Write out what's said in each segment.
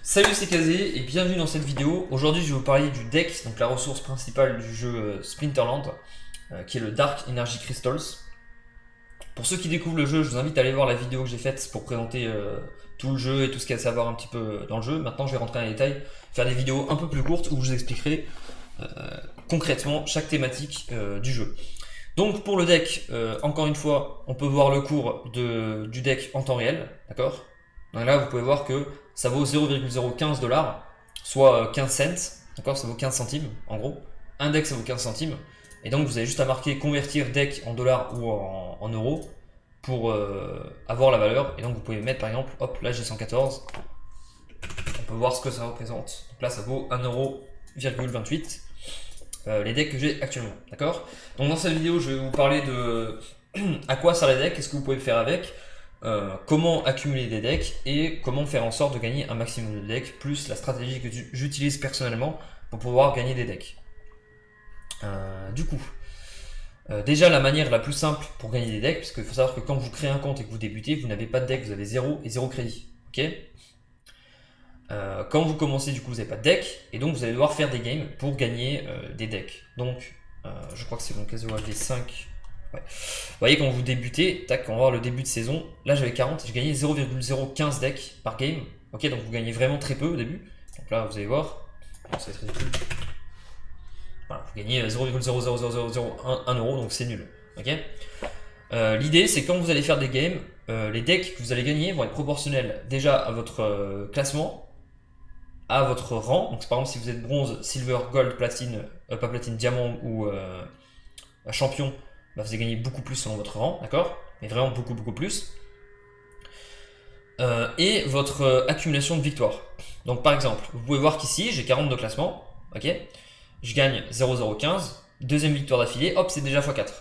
Salut, c'est Kazé et bienvenue dans cette vidéo. Aujourd'hui je vais vous parler du deck, donc la ressource principale du jeu Splinterland, qui est le Dark Energy Crystals. Pour ceux qui découvrent le jeu, je vous invite à aller voir la vidéo que j'ai faite pour présenter tout le jeu et tout ce qu'il y a à savoir un petit peu dans le jeu. Maintenant je vais rentrer dans les détails, faire des vidéos un peu plus courtes où je vous expliquerai concrètement chaque thématique du jeu. Donc pour le deck, encore une fois, on peut voir le cours du deck en temps réel, d'accord? Donc là, vous pouvez voir que ça vaut 0,015 $, soit 15 cents, d'accord? Ça vaut 15 centimes, en gros. Un deck, ça vaut 15 centimes. Et donc, vous avez juste à marquer convertir deck en dollars ou en euros pour avoir la valeur. Et donc, vous pouvez mettre, par exemple, hop, là j'ai 114. On peut voir ce que ça représente. Donc là, ça vaut 1,28 €. Les decks que j'ai actuellement, d'accord? Donc dans cette vidéo, je vais vous parler de à quoi sert les decks, qu'est-ce que vous pouvez faire avec, comment accumuler des decks et comment faire en sorte de gagner un maximum de decks, plus la stratégie que j'utilise personnellement pour pouvoir gagner des decks. Déjà la manière la plus simple pour gagner des decks, parce qu'il faut savoir que quand vous créez un compte et que vous débutez, vous n'avez pas de deck, vous avez 0 et 0 crédit, ok? Quand vous commencez, du coup, vous n'avez pas de deck, et donc vous allez devoir faire des games pour gagner des decks. Donc, je crois que c'est mon casual V5. Ouais. Vous voyez, quand vous débutez, tac, on va voir le début de saison. Là, j'avais 40, j'ai gagné 0,015 decks par game. Ok, donc vous gagnez vraiment très peu au début. Donc là, vous allez voir, ça va être ridicule. Voilà, vous gagnez 0,00001 €, donc c'est nul. Ok. L'idée, c'est quand vous allez faire des games, les decks que vous allez gagner vont être proportionnels déjà à votre classement, à votre rang. Donc par exemple si vous êtes bronze, silver, gold, platine, pas platine, diamant ou champion, bah, vous allez gagner beaucoup plus selon votre rang, d'accord? Mais vraiment beaucoup plus. Et votre accumulation de victoires. Donc par exemple, vous pouvez voir qu'ici j'ai 40 de classement, ok? Je gagne 0,015, deuxième victoire d'affilée, hop, c'est déjà x4.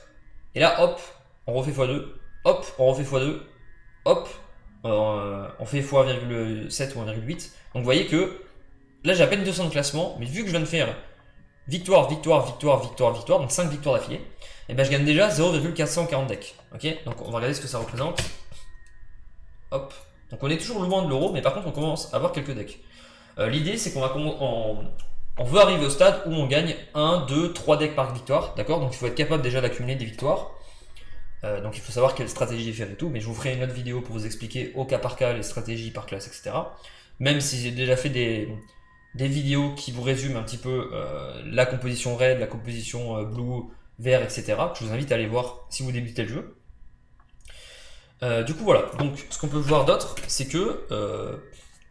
Et là, hop, on refait x2, hop, on refait x2, hop, on fait x1,7 ou 1,8. Donc vous voyez que là, j'ai à peine 200 de classement, mais vu que je viens de faire victoire, donc 5 victoires d'affilée, et ben je gagne déjà 0,440 decks. Ok, donc on va regarder ce que ça représente. Hop. Donc on est toujours loin de l'euro, mais par contre on commence à avoir quelques decks. L'idée c'est qu'on va on veut arriver au stade où on gagne 1, 2, 3 decks par victoire, d'accord? Donc il faut être capable déjà d'accumuler des victoires. Donc il faut savoir quelle stratégie faire et tout, mais je vous ferai une autre vidéo pour vous expliquer au cas par cas les stratégies par classe, etc. Même si j'ai déjà fait des vidéos qui vous résument un petit peu la composition red, la composition blue, vert, etc. Que je vous invite à aller voir si vous débutez le jeu. Du coup voilà, donc ce qu'on peut voir d'autre, c'est que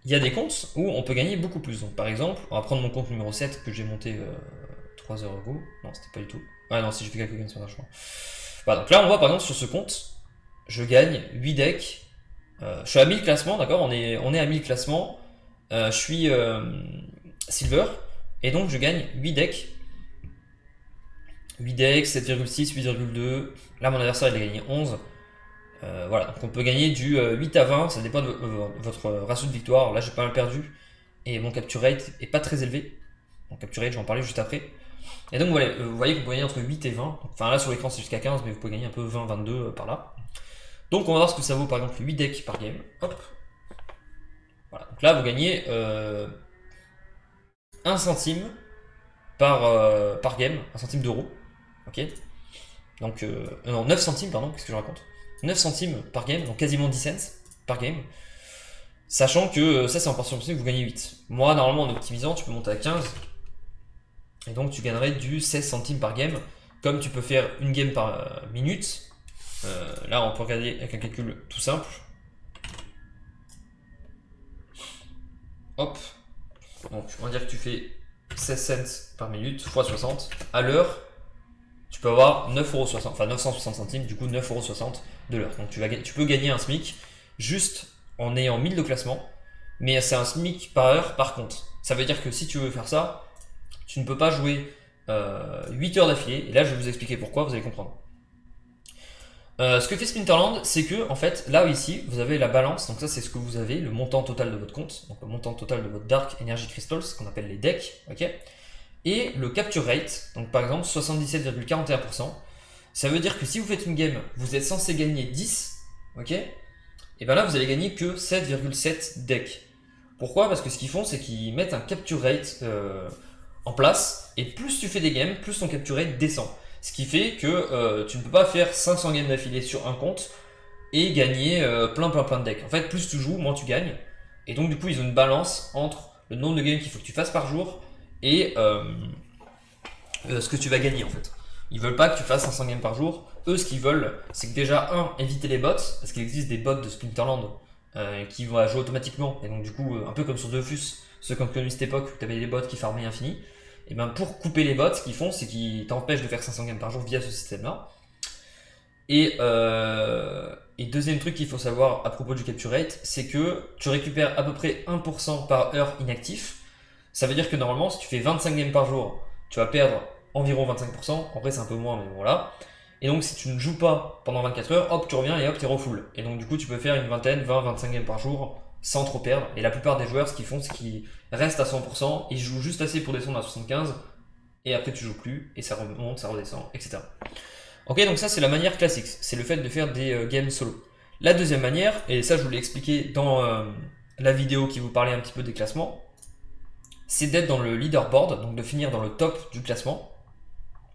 il y a des comptes où on peut gagner beaucoup plus. Donc par exemple, on va prendre mon compte numéro 7 que j'ai monté 3 heures ago. Non, c'était pas du tout. Ah non, si j'ai fait quelques gains sur un chemin. Voilà, donc là on voit par exemple sur ce compte, je gagne 8 decks. Je suis à 1000 classements, d'accord, on est à 1000 classements. Je suis silver, et donc je gagne 8 decks. 8 decks, 7,6, 8,2. Là, mon adversaire, il a gagné 11. Voilà, donc on peut gagner du 8 à 20, ça dépend de votre ratio de victoire. Là, j'ai pas mal perdu, et mon capture rate est pas très élevé. Mon capture rate, je vais en parler juste après. Et donc, voilà, vous voyez que vous pouvez gagner entre 8 et 20. Enfin, là, sur l'écran, c'est jusqu'à 15, mais vous pouvez gagner un peu 20, 22 par là. Donc, on va voir ce que ça vaut, par exemple, 8 decks par game. Hop. Voilà, donc là, vous gagnez 1 centime par game, 1 centime d'euro. Ok. Donc, non, 9 centimes, pardon, qu'est-ce que je raconte? 9 centimes par game, donc quasiment 10 cents par game. Sachant que ça, c'est en portion possible que vous gagnez 8. Moi, normalement, en optimisant, tu peux monter à 15. Et donc, tu gagnerais du 16 centimes par game. Comme tu peux faire une game par minute. Là, on peut regarder avec un calcul tout simple. Hop. Donc, on va dire que tu fais 16 cents par minute x 60. À l'heure, tu peux avoir 9,60€, enfin 960 centimes, du coup 9,60€ de l'heure. Donc tu peux gagner un SMIC juste en ayant 1000 de classement, mais c'est un SMIC par heure par compte. Ça veut dire que si tu veux faire ça, tu ne peux pas jouer 8 heures d'affilée, et là je vais vous expliquer pourquoi, vous allez comprendre. Ce que fait Splinterland, c'est que en fait, là ici, vous avez la balance, donc ça c'est ce que vous avez, le montant total de votre compte, donc le montant total de votre Dark Energy Crystals, ce qu'on appelle les decks, ok, et le capture rate, donc par exemple 77,41%. Ça veut dire que si vous faites une game, vous êtes censé gagner 10, ok, et bien là vous allez gagner que 7,7 decks. Pourquoi? Parce que ce qu'ils font, c'est qu'ils mettent un capture rate en place, et plus tu fais des games, plus ton capture rate descend. Ce qui fait que tu ne peux pas faire 500 games d'affilée sur un compte et gagner plein de decks. En fait, plus tu joues, moins tu gagnes. Et donc du coup, ils ont une balance entre le nombre de games qu'il faut que tu fasses par jour et ce que tu vas gagner en fait. Ils veulent pas que tu fasses 500 games par jour. Eux, ce qu'ils veulent, c'est que déjà, éviter les bots, parce qu'il existe des bots de Splinterland qui vont jouer automatiquement. Et donc du coup, un peu comme sur Dofus, ceux qui ont connu cette époque où tu avais des bots qui farmaient infini. Et bien pour couper les bots, ce qu'ils font, c'est qu'ils t'empêchent de faire 500 games par jour via ce système-là. Et deuxième truc qu'il faut savoir à propos du capture rate, c'est que tu récupères à peu près 1% par heure inactif. Ça veut dire que normalement, si tu fais 25 games par jour, tu vas perdre environ 25%. En vrai, c'est un peu moins, mais voilà. Et donc, si tu ne joues pas pendant 24 heures, hop, tu reviens et hop, t'es refull. Et donc, du coup, tu peux faire une vingtaine, 20, 25 games par jour sans trop perdre. Et la plupart des joueurs, ce qu'ils font, c'est qu'ils restent à 100%, ils jouent juste assez pour descendre à 75, et après, tu joues plus, et ça remonte, ça redescend, etc. Ok, donc ça c'est la manière classique, c'est le fait de faire des games solo. La deuxième manière, et ça je vous l'ai expliqué dans la vidéo qui vous parlait un petit peu des classements, c'est d'être dans le leaderboard, donc de finir dans le top du classement.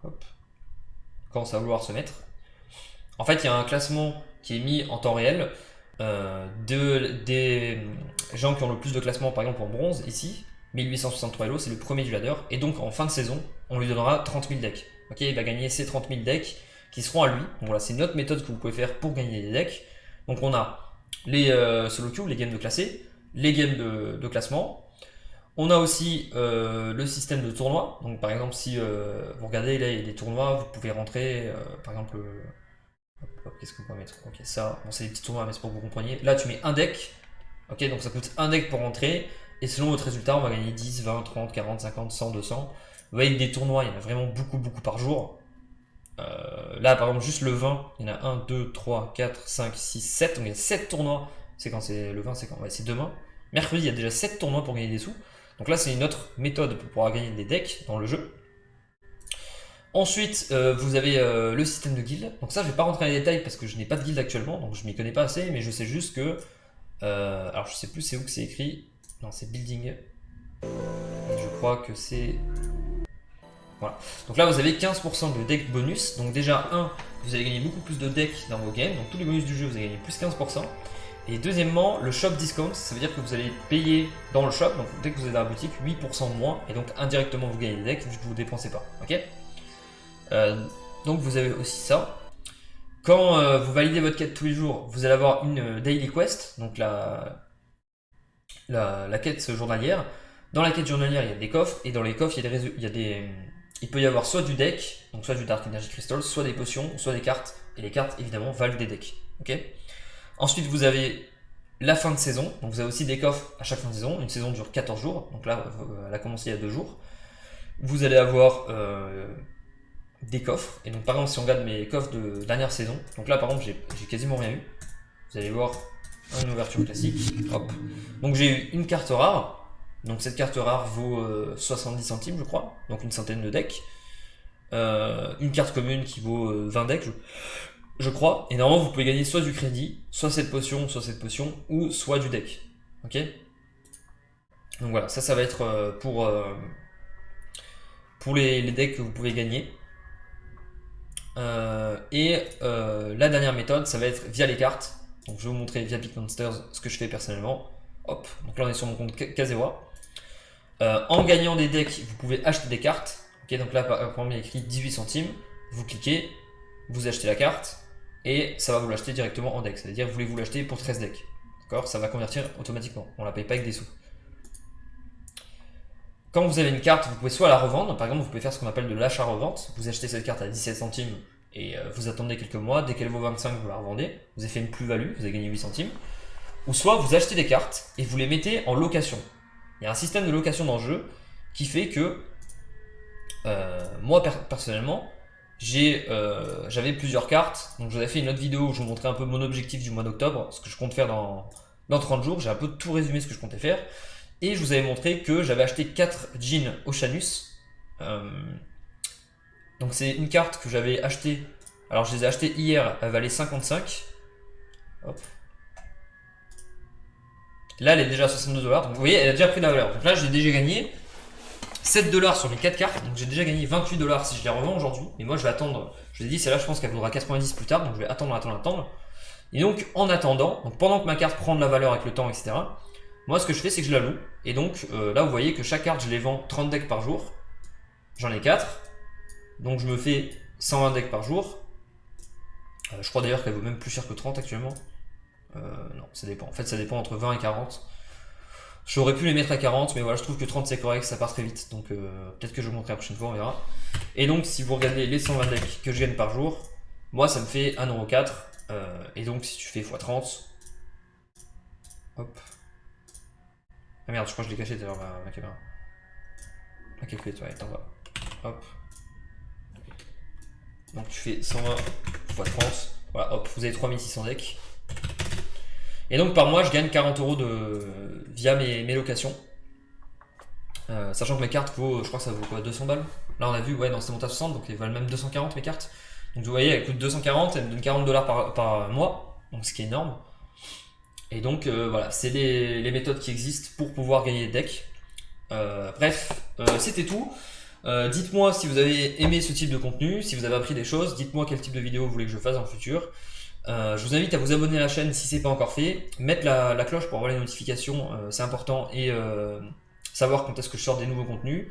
Hop. Quand ça va vouloir se mettre. En fait, il y a un classement qui est mis en temps réel des gens qui ont le plus de classements, par exemple en bronze, ici, 1863 Elo, c'est le premier du ladder, et donc en fin de saison, on lui donnera 30 000 decks. Ok, il va gagner ces 30 000 decks qui seront à lui. Donc voilà, c'est une autre méthode que vous pouvez faire pour gagner des decks. Donc on a les solo queue, les games de classé, les games de classement. On a aussi le système de tournoi. Donc par exemple, si vous regardez là, il y a des tournois, vous pouvez rentrer, par exemple, qu'est-ce qu'on peut mettre? Ok, ça, bon, c'est des petits tournois, mais c'est pour que vous compreniez. Là, tu mets un deck. Ok, donc ça coûte un deck pour rentrer. Et selon votre résultat, on va gagner 10, 20, 30, 40, 50, 100, 200. Vous voyez que des tournois, il y en a vraiment beaucoup par jour. Là, par exemple, juste le 20, il y en a 1, 2, 3, 4, 5, 6, 7. Donc il y a 7 tournois. C'est quand c'est le 20, c'est quand? Ouais, c'est demain. Mercredi, il y a déjà 7 tournois pour gagner des sous. Donc là, c'est une autre méthode pour pouvoir gagner des decks dans le jeu. Ensuite, vous avez le système de guild. Donc ça, je vais pas rentrer dans les détails parce que je n'ai pas de guild actuellement, donc je m'y connais pas assez, mais je sais juste que... alors je sais plus c'est où que c'est écrit. Non, c'est building. Je crois que c'est... Voilà. Donc là, vous avez 15% de deck bonus. Donc déjà, vous allez gagner beaucoup plus de decks dans vos games. Donc tous les bonus du jeu, vous allez gagner plus 15%. Et deuxièmement, le shop discount, ça veut dire que vous allez payer dans le shop, donc dès que vous êtes dans la boutique, 8% moins. Et donc indirectement, vous gagnez des decks vu que vous ne dépensez pas. Ok. Donc vous avez aussi ça. Quand vous validez votre quête tous les jours, vous allez avoir une daily quest, donc la quête journalière. Dans la quête journalière, il y a des coffres, et dans les coffres, il peut y avoir soit du deck, donc soit du Dark Energy Crystal, soit des potions, soit des cartes, et les cartes évidemment valent des decks. Ok. Ensuite, vous avez la fin de saison, donc vous avez aussi des coffres à chaque fin de saison. Une saison dure 14 jours, donc là, elle a commencé il y a 2 jours. Vous allez avoir des coffres, et donc par exemple, si on regarde mes coffres de dernière saison, donc là, par exemple, j'ai quasiment rien eu. Vous allez voir une ouverture classique, hop. Donc j'ai eu une carte rare. Donc cette carte rare vaut 70 centimes, je crois, donc une centaine de decks. Une carte commune qui vaut 20 decks, je crois. Et normalement, vous pouvez gagner soit du crédit, soit cette potion, ou soit du deck. Ok. Donc voilà, ça va être pour les decks que vous pouvez gagner. La dernière méthode, ça va être via les cartes. Donc je vais vous montrer via Big Monsters ce que je fais personnellement. Hop, donc là on est sur mon compte Kazewa. En gagnant des decks, vous pouvez acheter des cartes. Ok, donc là par exemple il y a écrit 18 centimes. Vous cliquez, vous achetez la carte et ça va vous l'acheter directement en deck. C'est-à-dire que voulez-vous l'acheter pour 13 decks. D'accord, ça va convertir automatiquement. On la paye pas avec des sous. Quand vous avez une carte, vous pouvez soit la revendre. Par exemple, vous pouvez faire ce qu'on appelle de l'achat-revente. Vous achetez cette carte à 17 centimes et vous attendez quelques mois. Dès qu'elle vaut 25, vous la revendez. Vous avez fait une plus-value, vous avez gagné 8 centimes. Ou soit vous achetez des cartes et vous les mettez en location. Il y a un système de location dans le jeu qui fait que moi personnellement j'avais plusieurs cartes. Donc je vous avais fait une autre vidéo où je vous montrais un peu mon objectif du mois d'octobre, ce que je compte faire dans 30 jours. J'ai un peu tout résumé ce que je comptais faire. Et je vous avais montré que j'avais acheté 4 jeans Oceanus. Donc c'est une carte que j'avais achetée. Alors je les ai achetées hier, elle valait 55. Hop. Là, elle est déjà à 62 $. Donc vous voyez, elle a déjà pris de la valeur. Donc là, j'ai déjà gagné 7 $ sur mes 4 cartes. Donc j'ai déjà gagné 28 $ si je les revends aujourd'hui. Mais moi, je vais attendre. Je vous ai dit, celle-là, je pense qu'elle vaudra 90 plus tard. Donc je vais attendre. Et donc, en attendant, donc pendant que ma carte prend de la valeur avec le temps, etc., moi, ce que je fais, c'est que je la loue. Et donc, là, vous voyez que chaque carte, je les vends 30 decks par jour. J'en ai 4. Donc, je me fais 120 decks par jour. Je crois d'ailleurs qu'elle vaut même plus cher que 30 actuellement. Non, ça dépend. En fait, ça dépend entre 20 et 40. J'aurais pu les mettre à 40, mais voilà, je trouve que 30 c'est correct, ça part très vite. Donc, peut-être que je monterai la prochaine fois, on verra. Et donc, si vous regardez les 120 decks que je gagne par jour, moi, ça me fait 1,4 €. Et donc, si tu fais x30, hop. Ah merde, je crois que je l'ai caché d'ailleurs ma caméra. Ma calculette, ouais, t'en vas. Hop. Donc tu fais 120 x 30. Voilà, hop, vous avez 3600 decks. Et donc par mois, je gagne 40 € via mes locations. Sachant que mes cartes vaut, je crois que ça vaut quoi, 200 balles. Là on a vu, ouais, non, c'est monté à 60, donc elles valent même 240 mes cartes. Donc vous voyez, elles coûtent 240, elles me donnent 40 $ par mois, donc ce qui est énorme. Et donc voilà, c'est les méthodes qui existent pour pouvoir gagner des decks. Bref, c'était tout. Dites-moi si vous avez aimé ce type de contenu, si vous avez appris des choses, dites-moi quel type de vidéo vous voulez que je fasse dans le futur. Je vous invite à vous abonner à la chaîne si c'est pas encore fait, mettre la cloche pour avoir les notifications, c'est important, et savoir quand est-ce que je sors des nouveaux contenus.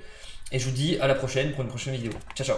Et je vous dis à la prochaine pour une prochaine vidéo. Ciao ciao.